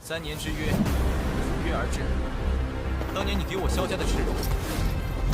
3年之约，如约而至。当年你给我萧家的耻辱，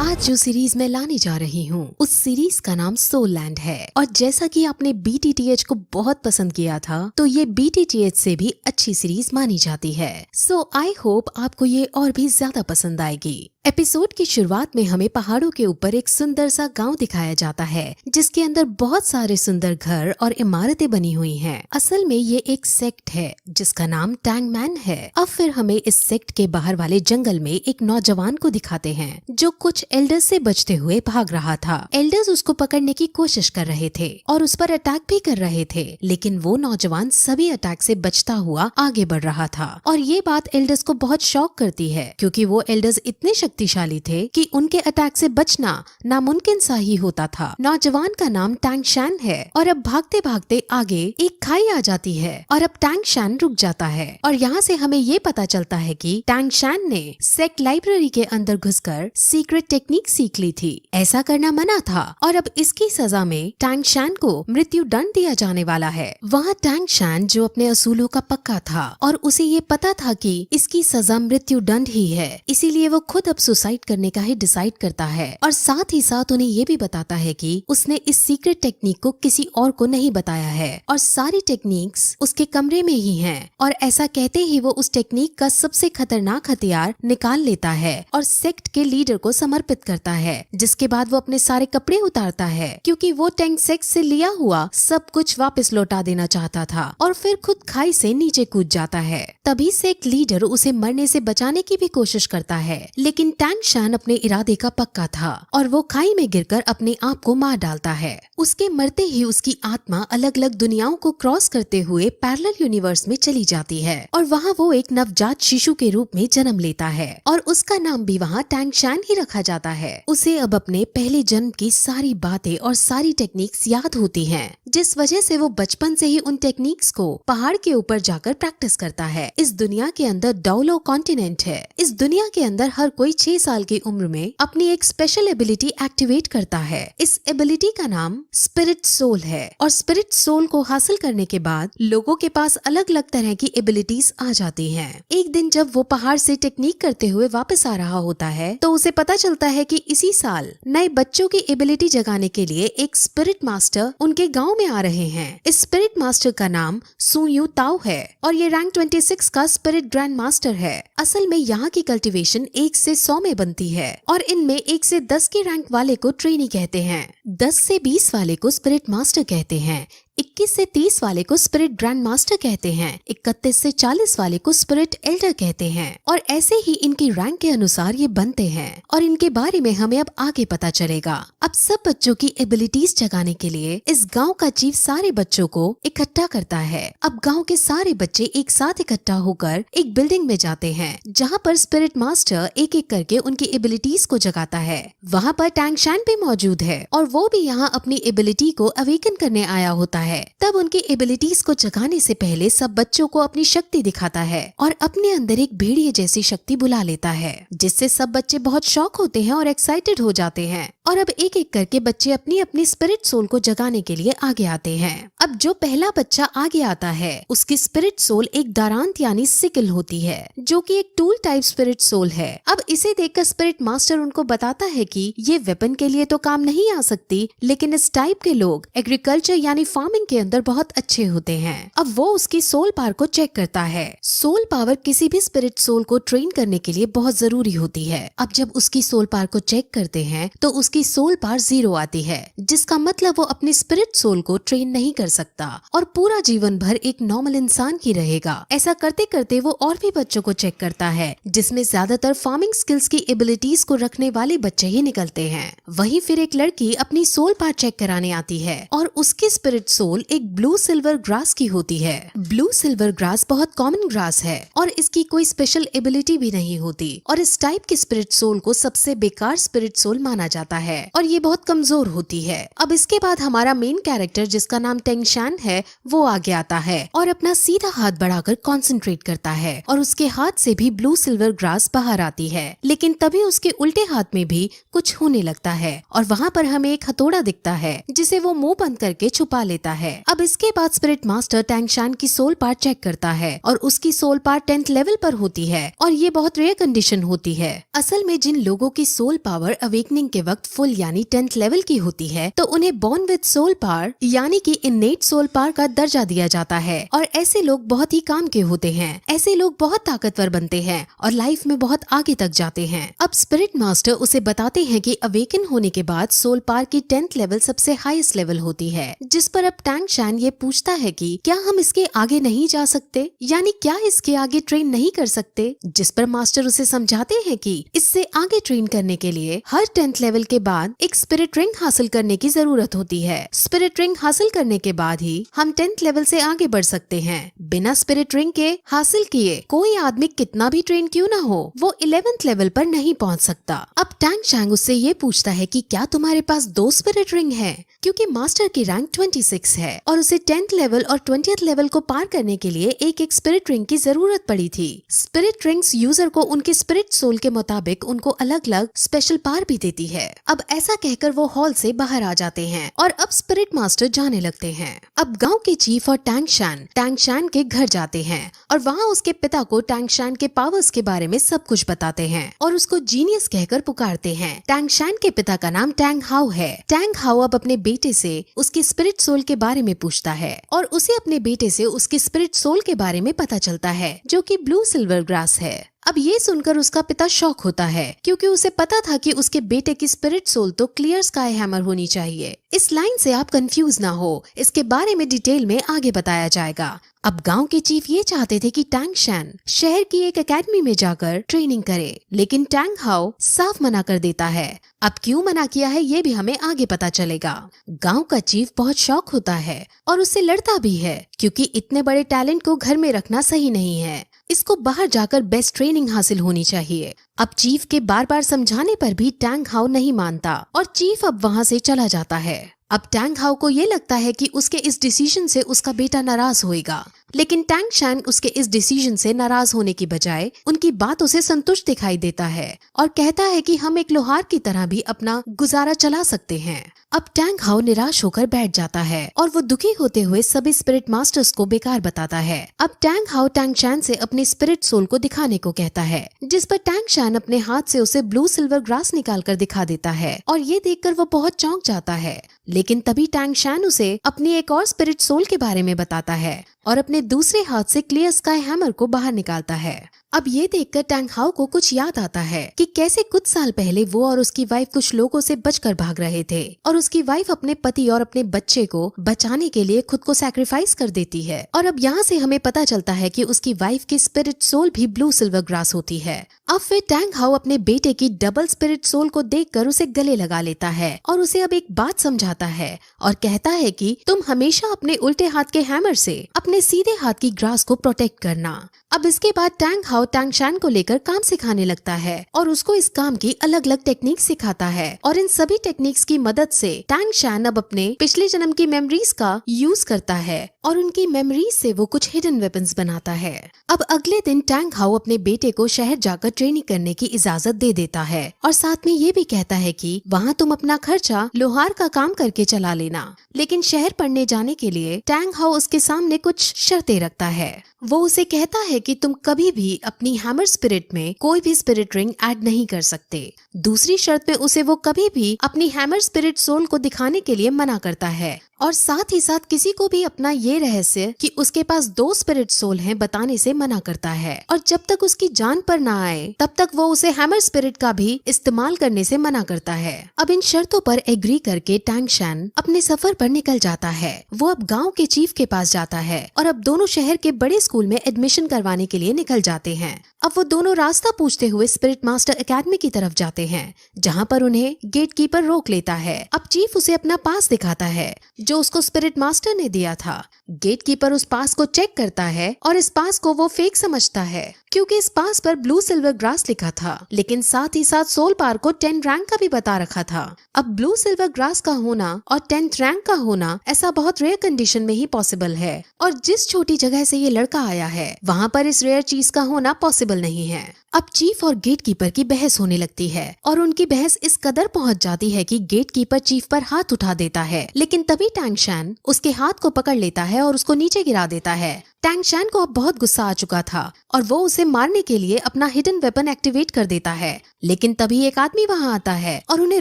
आज जो सीरीज मैं लाने जा रही हूँ उस सीरीज का नाम सोल लैंड है। और जैसा कि आपने BTTH को बहुत पसंद किया था तो ये BTTH से भी अच्छी सीरीज मानी जाती है। सो आई होप आपको ये और भी ज्यादा पसंद आएगी। एपिसोड की शुरुआत में हमें पहाड़ों के ऊपर एक सुंदर सा गांव दिखाया जाता है जिसके अंदर बहुत सारे सुंदर घर और इमारतें बनी हुई हैं। असल में ये एक सेक्ट है जिसका नाम टैंगमैन है। अब फिर हमें इस सेक्ट के बाहर वाले जंगल में एक नौजवान को दिखाते हैं जो कुछ एल्डर्स से बचते हुए भाग रहा था। एल्डर्स उसको पकड़ने की कोशिश कर रहे थे और उस पर अटैक भी कर रहे थे, लेकिन वो नौजवान सभी अटैक से बचता हुआ आगे बढ़ रहा था। और ये बात एल्डर्स को बहुत शॉक करती है क्योंकि वो एल्डर्स इतने शक्तिशाली थे कि उनके अटैक से बचना नामुमकिन सा ही होता था। नौजवान का नाम टैंग शैन है और अब भागते भागते आगे एक खाई आ जाती है और अब टैंग शैन रुक जाता है। और यहाँ से हमें ये पता चलता है कि टैंग शैन ने सेक्ट लाइब्रेरी के अंदर घुसकर सीक्रेट टेक्निक सीख ली थी। ऐसा करना मना था और अब इसकी सजा में टैंग शैन को मृत्यु दंड दिया जाने वाला है। वहाँ टैंग शैन जो अपने असूलों का पक्का था और उसे ये पता था कि इसकी सजा मृत्यु दंड ही है, इसीलिए वो खुद अब सुसाइड करने का ही डिसाइड करता है और साथ ही साथ उन्हें ये भी बताता है कि उसने इस सीक्रेट टेक्निक को किसी और को नहीं बताया है और सारी टेक्निक्स उसके कमरे में ही हैं। और ऐसा कहते ही वो उस टेक्निक का सबसे खतरनाक हथियार निकाल लेता है और सेक्ट के लीडर को समर्पित करता है, जिसके बाद वो अपने सारे कपड़े उतारता है क्योंकि वो टैंग सेक्ट से लिया हुआ सब कुछ वापस लौटा देना चाहता था और फिर खुद खाई से नीचे कूद जाता है। तभी सेक्ट लीडर उसे मरने से बचाने की भी कोशिश करता है, लेकिन टैंग शैन अपने इरादे का पक्का था और वो खाई में गिरकर अपने आप को मार डालता है। उसके मरते ही उसकी आत्मा अलग अलग दुनियाओं को क्रॉस करते हुए पैरेलल यूनिवर्स में चली जाती है और वहाँ वो एक नवजात शिशु के रूप में जन्म लेता है और उसका नाम भी वहाँ टैंग शैन ही रखा जाता है। उसे अब अपने पहले जन्म की सारी बातें और सारी टेक्निक्स याद होती हैं, जिस वजह से वो बचपन से ही उन टेक्निक्स को पहाड़ के ऊपर जाकर प्रैक्टिस करता है। इस दुनिया के अंदर डौलो कॉन्टिनेंट है। इस दुनिया के अंदर हर कोई 6 साल की उम्र में अपनी एक स्पेशल एबिलिटी एक्टिवेट करता है। इस एबिलिटी का नाम स्पिरिट सोल है और स्पिरिट सोल को हासिल करने के बाद लोगों के पास अलग अलग तरह की एबिलिटीज आ जाती हैं। एक दिन जब वो पहाड़ से टेक्निक करते हुए वापस आ रहा होता है तो उसे पता चलता है कि इसी साल नए बच्चों की एबिलिटी जगाने के लिए एक स्पिरिट मास्टर उनके गांव में आ रहे हैं। इस स्पिरिट मास्टर का नाम सुयू ताओ है और ये रैंक 26 का स्पिरिट ग्रैंड मास्टर है। असल में यहाँ की कल्टीवेशन 1 से 100 में बनती है और इनमें 1 से 10 के रैंक वाले को ट्रेनी कहते हैं, 10 से 20 वाले को स्पिरिट मास्टर कहते हैं, 21 से 30 वाले को स्पिरिट ग्रैंड मास्टर कहते हैं, 31 से 40 वाले को स्पिरिट एल्डर कहते हैं और ऐसे ही इनकी रैंक के अनुसार ये बनते हैं और इनके बारे में हमें अब आगे पता चलेगा। अब सब बच्चों की एबिलिटीज जगाने के लिए इस गांव का चीफ सारे बच्चों को इकट्ठा करता है। अब गांव के सारे बच्चे एक साथ इकट्ठा होकर एक बिल्डिंग में जाते हैं जहाँ पर स्पिरिट मास्टर एक एक करके उनकी एबिलिटीज को जगाता है। वहाँ पर टैंग शैन भी मौजूद है और वो भी यहाँ अपनी एबिलिटी को अवेकन करने आया होता है। तब उनकी एबिलिटीज को जगाने से पहले सब बच्चों को अपनी शक्ति दिखाता है और अपने अंदर एक भेड़िए जैसी शक्ति बुला लेता है, जिससे सब बच्चे बहुत शॉक होते हैं और एक्साइटेड हो जाते हैं। और अब एक एक करके बच्चे अपनी अपनी स्पिरिट सोल को जगाने के लिए आगे आते हैं। अब जो पहला बच्चा आगे आता है उसकी स्पिरिट सोल एक दारांत यानी सिकल होती है जो कि एक टूल टाइप स्पिरिट सोल है। अब इसे देखकर स्पिरिट मास्टर उनको बताता है कि ये वेपन के लिए तो काम नहीं आ सकती, लेकिन इस टाइप के लोग एग्रीकल्चर यानी फार्मिंग के अंदर बहुत अच्छे होते हैं। अब वो उसकी सोल पावर को चेक करता है। सोल पावर किसी भी स्पिरिट सोल को ट्रेन करने के लिए बहुत जरूरी होती है। अब जब उसकी सोल पावर को चेक करते हैं तो उसकी सोल पावर 0 आती है, जिसका मतलब वो अपनी स्पिरिट सोल को ट्रेन नहीं कर सकता और पूरा जीवन भर एक नॉर्मल इंसान ही रहेगा। ऐसा करते करते वो और भी बच्चों को चेक करता है जिसमें ज्यादातर फार्मिंग स्किल्स की एबिलिटीज को रखने वाले बच्चे ही निकलते हैं। वहीं फिर एक लड़की अपनी सोल पावर चेक कराने आती है और उसकी स्पिरिट सोल एक ब्लू सिल्वर ग्रास की होती है। ब्लू सिल्वर ग्रास बहुत कॉमन ग्रास है और इसकी कोई स्पेशल एबिलिटी भी नहीं होती और इस टाइप की स्पिरिट सोल को सबसे बेकार स्पिरिट सोल माना जाता है और ये बहुत कमजोर होती है। अब इसके बाद हमारा मेन कैरेक्टर जिसका नाम टैंग शैन है वो आगे आता है और अपना सीधा हाथ बढ़ाकर कंसंट्रेट करता है और उसके हाथ से भी ब्लू सिल्वर ग्रास बाहर आती है, लेकिन तभी उसके उल्टे हाथ में भी कुछ होने लगता है और वहाँ पर हमें एक हथौड़ा दिखता है जिसे वो मुंह बंद करके छुपा लेता देता है। अब इसके बाद स्पिरिट मास्टर टैंगशान की सोल पार्ट चेक करता है और उसकी सोल पार्ट 10th लेवल पर होती है और ये बहुत रेयर कंडीशन होती है। असल में जिन लोगों की सोल पावर अवेकनिंग के वक्त फुल यानी 10th लेवल की होती है तो उन्हें बॉर्न विद सोल पावर यानी कि इनेट सोल पावर का दर्जा दिया जाता है और ऐसे लोग बहुत ही काम के होते हैं। ऐसे लोग बहुत ताकतवर बनते हैं और लाइफ में बहुत आगे तक जाते हैं। अब स्पिरिट मास्टर उसे बताते हैं कि अवेकन होने के बाद सोल पावर की 10th लेवल सबसे हाईएस्ट लेवल होती है, जिस पर अब टैंगशान ये पूछता है कि क्या हम इसके आगे नहीं जा सकते, यानी क्या इसके आगे ट्रेन नहीं कर सकते, जिस पर मास्टर उसे समझाते हैं कि इससे आगे ट्रेन करने के लिए हर 10th लेवल के बाद एक स्पिरिट रिंग हासिल करने की जरूरत होती है। स्पिरिट रिंग हासिल करने के बाद ही हम 10th लेवल से आगे बढ़ सकते हैं। बिना स्पिरिट रिंग के हासिल किए कोई आदमी कितना भी ट्रेन क्यों न हो वो 11th लेवल पर नहीं पहुंच सकता। अब टैंगशान उससे ये पूछता है कि क्या तुम्हारे पास 2 स्पिरिट रिंग है, क्योंकि मास्टर की रैंक 26 है और उसे 10th लेवल और 20th लेवल को पार करने के लिए एक स्पिरिट रिंग की जरूरत पड़ी थी। स्पिरिट रिंग्स यूजर को उनके स्पिरिट सोल के मुताबिक उनको अलग अलग स्पेशल पावर भी देती है। अब ऐसा कहकर वो हॉल से बाहर आ जाते हैं और अब स्पिरिट मास्टर जाने लगते हैं। अब गांव के चीफ और टैंगशान के घर जाते हैं और वहाँ उसके पिता को टैंगशान के पावर्स के बारे में सब कुछ बताते हैं और उसको जीनियस कहकर पुकारते हैं। टैंगशान के पिता का नाम टैंग हाउ है। टैंग हाउ अब अपने बेटे से उसके स्पिरिट सोल के बारे में पूछता है और उसे अपने बेटे से उसके स्पिरिट सोल के बारे में पता चलता है, जो कि ब्लू सिल्वर ग्रास है। अब ये सुनकर उसका पिता शॉक होता है क्योंकि उसे पता था कि उसके बेटे की स्पिरिट सोल तो क्लियर स्काई हैमर होनी चाहिए। इस लाइन से आप कंफ्यूज ना हो, इसके बारे में डिटेल में आगे बताया जाएगा। अब गांव के चीफ ये चाहते थे कि टैंगशान शहर की एक एकेडमी में जाकर ट्रेनिंग करे, लेकिन टैंग हाउ साफ मना कर देता है। अब क्यों मना किया है ये भी हमें आगे पता चलेगा। गांव का चीफ बहुत शॉक होता है और उससे लड़ता भी है क्योंकि इतने बड़े टैलेंट को घर में रखना सही नहीं है, इसको बाहर जाकर बेस्ट ट्रेनिंग हासिल होनी चाहिए। अब चीफ के बार बार समझाने पर भी टैंग हाउ नहीं मानता और चीफ अब वहाँ से चला जाता है। अब टैंग हाउ को ये लगता है कि उसके इस डिसीजन से उसका बेटा नाराज होएगा, लेकिन टैंगशान उसके इस डिसीजन से नाराज होने की बजाय उनकी बातों से संतुष्ट दिखाई देता है और कहता है कि हम एक लोहार की तरह भी अपना गुजारा चला सकते हैं। अब टैंग हाउ निराश होकर बैठ जाता है और वो दुखी होते हुए सभी स्पिरिट मास्टर्स को बेकार बताता है। अब टैंग हाउ टैंगशान से अपने स्पिरिट सोल को दिखाने को कहता है, जिस पर टैंगशान अपने हाथ से उसे ब्लू सिल्वर ग्रास निकाल कर दिखा देता है और ये देखकर वो बहुत चौंक जाता है। लेकिन तभी टैंगशान उसे अपनी एक और स्पिरिट सोल के बारे में बताता है और अपने दूसरे हाथ से क्लियर स्काई हैमर को बाहर निकालता है। अब ये देखकर टैंग हाउ को कुछ याद आता है कि कैसे कुछ साल पहले वो और उसकी वाइफ कुछ लोगों से बचकर भाग रहे थे और उसकी वाइफ अपने पति और अपने बच्चे को बचाने के लिए खुद को सैक्रिफाइस कर देती है। और अब यहाँ से हमें पता चलता है कि उसकी वाइफ की स्पिरिट सोल भी ब्लू सिल्वर ग्रास होती है। अब फिर टैंग हाउ अपने बेटे की डबल स्पिरिट सोल को देखकर उसे गले लगा लेता है और उसे अब एक बात समझाता है और कहता है कि तुम हमेशा अपने उल्टे हाथ के हैमर से अपने सीधे हाथ की ग्रास को प्रोटेक्ट करना। अब इसके बाद टैंग हाउ टैंगशान को लेकर काम सिखाने लगता है और उसको इस काम की अलग अलग टेक्निक सिखाता है और इन सभी टेक्निक्स की मदद से टैंगशान अब अपने पिछले जन्म की मेमोरीज का यूज करता है और उनकी मेमोरीज से वो कुछ हिडन वेपन्स बनाता है। अब अगले दिन टैंग हाउ अपने बेटे को शहर जाकर ट्रेनिंग करने की इजाजत दे देता है और साथ में ये भी कहता है कि वहाँ तुम अपना खर्चा लोहार का काम करके चला लेना। लेकिन शहर पढ़ने जाने के लिए टैंग हाउ उसके सामने कुछ शर्तें रखता है। वो उसे कहता है कि तुम कभी भी अपनी हैमर स्पिरिट में कोई भी स्पिरिट रिंग ऐड नहीं कर सकते। दूसरी शर्त में उसे वो कभी भी अपनी हैमर स्पिरिट सोल को दिखाने के लिए मना करता है और साथ ही साथ किसी को भी अपना ये रहस्य कि उसके पास 2 स्पिरिट सोल हैं बताने से मना करता है और जब तक उसकी जान पर ना आए तब तक वो उसे हैमर स्पिरिट का भी इस्तेमाल करने से मना करता है। अब इन शर्तों पर एग्री करके टैंगशान अपने सफर पर निकल जाता है। वो अब गांव के चीफ के पास जाता है और अब दोनों शहर के बड़े स्कूल में एडमिशन करवाने के लिए निकल जाते हैं। अब वो दोनों रास्ता पूछते हुए स्पिरिट मास्टर एकेडमी की तरफ जाते हैं, जहाँ पर उन्हें गेट कीपर रोक लेता है। अब चीफ उसे अपना पास दिखाता है जो उसको स्पिरिट मास्टर ने दिया था। गेट कीपर उस पास को चेक करता है और इस पास को वो फेक समझता है क्योंकि इस पास पर ब्लू सिल्वर ग्रास लिखा था, लेकिन साथ ही साथ सोल पार को 10 रैंक का भी बता रखा था। अब ब्लू सिल्वर ग्रास का होना और 10th रैंक का होना ऐसा बहुत रेयर कंडीशन में ही पॉसिबल है और जिस छोटी जगह से ये लड़का आया है वहाँ पर इस रेयर चीज का होना पॉसिबल नहीं है। अब चीफ और गेट कीपर की बहस होने लगती है और उनकी बहस इस कदर पहुंच जाती है कि गेट कीपर चीफ पर हाथ उठा देता है, लेकिन तभी टैंग शैन उसके हाथ को पकड़ लेता है और उसको नीचे गिरा देता है। टैंग शैन को अब बहुत गुस्सा आ चुका था और वो उसे मारने के लिए अपना हिडन वेपन एक्टिवेट कर देता है, लेकिन तभी एक आदमी वहाँ आता है और उन्हें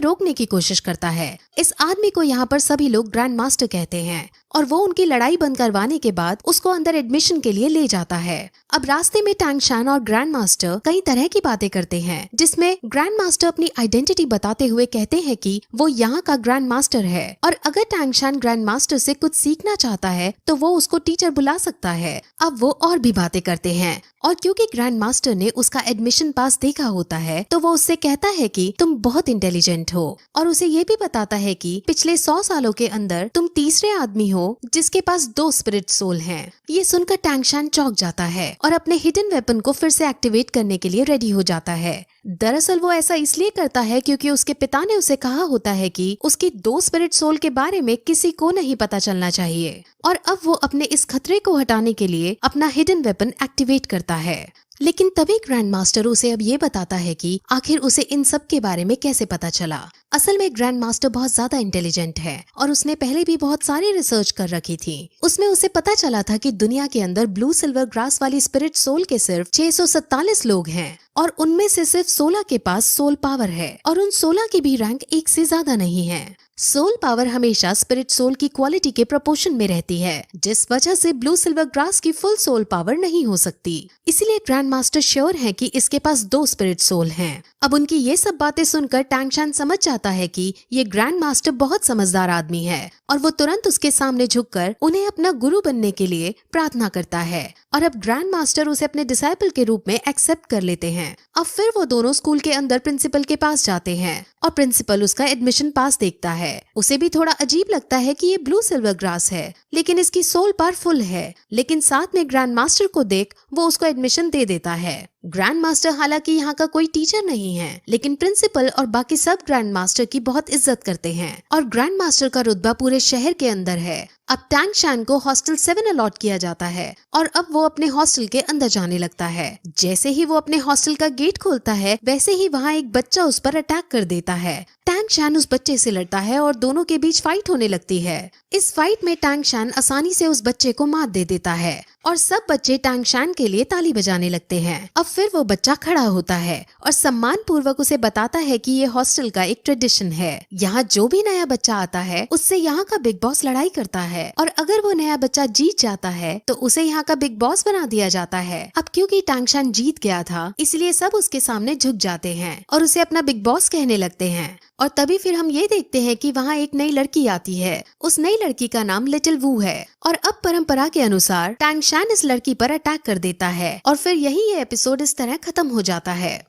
रोकने की कोशिश करता है। इस आदमी को यहाँ पर सभी लोग ग्रैंड मास्टर कहते हैं और वो उनकी लड़ाई बंद करवाने के बाद उसको अंदर एडमिशन के लिए ले जाता है। अब रास्ते में टैंग शैन और ग्रैंड मास्टर कई तरह की बातें करते हैं, जिसमें ग्रैंड मास्टर अपनी आइडेंटिटी बताते हुए कहते हैं कि वो यहाँ का ग्रैंड मास्टर है और अगर टैंग शैन ग्रैंड मास्टर से कुछ सीखना चाहता है तो वो उसको टीचर बुला सकता है। अब वो और भी बातें करते हैं और क्योंकि ग्रैंड मास्टर ने उसका एडमिशन पास देखा होता है तो वो उससे कहता है कि तुम बहुत इंटेलिजेंट हो और उसे ये भी बताता है कि पिछले 100 सालों के अंदर तुम तीसरे आदमी हो जिसके पास 2 स्पिरिट सोल हैं। ये सुनकर टैंग शैन चौंक जाता है और अपने हिडन वेपन को फिर से एक्टिवेट करने के लिए रेडी हो जाता है। दरअसल वो ऐसा इसलिए करता है क्योंकि उसके पिता ने उसे कहा होता है कि उसकी 2 स्पिरिट सोल के बारे में किसी को नहीं पता चलना चाहिए और अब वो अपने इस खतरे को हटाने के लिए अपना हिडन वेपन एक्टिवेट करता है। लेकिन तभी ग्रैंड मास्टर उसे अब ये बताता है कि आखिर उसे इन सब के बारे में कैसे पता चला। असल में ग्रैंड मास्टर बहुत ज्यादा इंटेलिजेंट है और उसने पहले भी बहुत सारी रिसर्च कर रखी थी। उसमें उसे पता चला था कि दुनिया के अंदर ब्लू सिल्वर ग्रास वाली स्पिरिट सोल के सिर्फ 647 लोग हैं और उनमें से सिर्फ 16 के पास सोल पावर है और उन 16 की भी रैंक 1 से ज्यादा नहीं है। सोल पावर हमेशा स्पिरिट सोल की क्वालिटी के प्रोपोर्शन में रहती है, जिस वजह से ब्लू सिल्वर ग्रास की फुल सोल पावर नहीं हो सकती। इसीलिए ग्रैंड मास्टर श्योर है कि इसके पास 2 स्पिरिट सोल हैं। अब उनकी ये सब बातें सुनकर टैंग शैन समझ जाता है कि ये ग्रैंड मास्टर बहुत समझदार आदमी है और वो तुरंत उसके सामने झुककर उन्हें अपना गुरु बनने के लिए प्रार्थना करता है और अब ग्रैंड मास्टर उसे अपने डिसाइपल के रूप में एक्सेप्ट कर लेते हैं। अब फिर वो दोनों स्कूल के अंदर प्रिंसिपल के पास जाते हैं और प्रिंसिपल उसका एडमिशन पास देखता है। उसे भी थोड़ा अजीब लगता है कि ये ब्लू सिल्वर ग्रास है लेकिन इसकी सोल पावर फुल है, लेकिन साथ में ग्रैंड मास्टर को देख वो उसको एडमिशन दे देता है। ग्रैंड मास्टर हालांकि यहाँ का कोई टीचर नहीं है, लेकिन प्रिंसिपल और बाकी सब ग्रैंड मास्टर की बहुत इज्जत करते हैं और ग्रैंड मास्टर का रुतबा पूरे शहर के अंदर है। अब टैंग शैन को हॉस्टल 7 अलॉट किया जाता है और अब वो अपने हॉस्टल के अंदर जाने लगता है। जैसे ही वो अपने हॉस्टल का गेट खोलता है वैसे ही वहाँ एक बच्चा उस पर अटैक कर देता है। टैंग शैन उस बच्चे से लड़ता है और दोनों के बीच फाइट होने लगती है। इस फाइट में टैंग शैन आसानी से उस बच्चे को मार दे देता है और सब बच्चे टैंग शैन के लिए ताली बजाने लगते हैं। अब फिर वो बच्चा खड़ा होता है और सम्मान पूर्वक उसे बताता है कि ये हॉस्टल का एक ट्रेडिशन है। यहाँ जो भी नया बच्चा आता है उससे यहाँ का बिग बॉस लड़ाई करता है और अगर वो नया बच्चा जीत जाता है तो उसे यहाँ का बिग बॉस बना दिया जाता है। अब क्योंकि टैंग शैन जीत गया था इसलिए सब उसके सामने झुक जाते हैं और उसे अपना बिग बॉस कहने लगते हैं। और तभी फिर हम ये देखते हैं कि वहाँ एक नई लड़की आती है। उस नई लड़की का नाम लिटिल वू है और अब परंपरा के अनुसार टैंग शैन इस लड़की पर अटैक कर देता है और फिर यही ये एपिसोड इस तरह खत्म हो जाता है।